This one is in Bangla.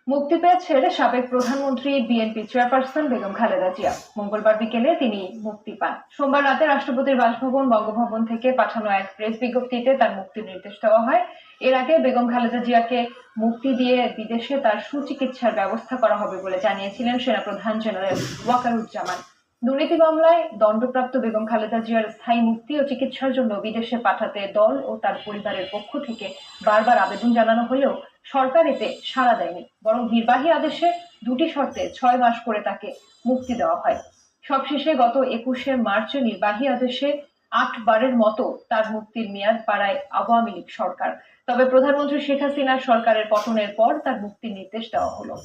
মুক্তি পেয়েছেন সাবেক প্রধানমন্ত্রী বিএনপি চেয়ারপারসন বেগম খালেদা জিয়া। মঙ্গলবার বিকেলে তিনি মুক্তি পান। সোমবার রাতে রাষ্ট্রপতির বাসভবন বঙ্গভবন থেকে পাঠানো এক প্রেস বিজ্ঞপ্তিতে তার মুক্তির নির্দেশ দেওয়া হয়। এর আগে বেগম খালেদা জিয়াকে মুক্তি দিয়ে বিদেশে তার সুচিকিৎসার ব্যবস্থা করা হবে বলে জানিয়েছিলেন সেনাপ্রধান জেনারেল ওয়াকারুজ্জামান। দুর্নীতি মামলায় দণ্ডপ্রাপ্ত বেগম খালেদা জিয়ার স্থায়ী মুক্তি ও চিকিৎসার জন্য বিদেশে পাঠাতে দল ও তার পরিবারের পক্ষ থেকে বারবার আবেদন জানানো হলেও সরকার এতে সাড়া দেয়নি, বরং নির্বাহী আদেশে দুটি শর্তে 6 মাস করে তাকে মুক্তি দেওয়া হয়। সবশেষে গত 21শে মার্চ নির্বাহী আদেশে 8 বারের মতো তার মুক্তির মেয়াদ বাড়ায় আওয়ামী লীগ সরকার। তবে প্রধানমন্ত্রী শেখ হাসিনার সরকারের পতনের পর তার মুক্তির নির্দেশ দেওয়া হলো।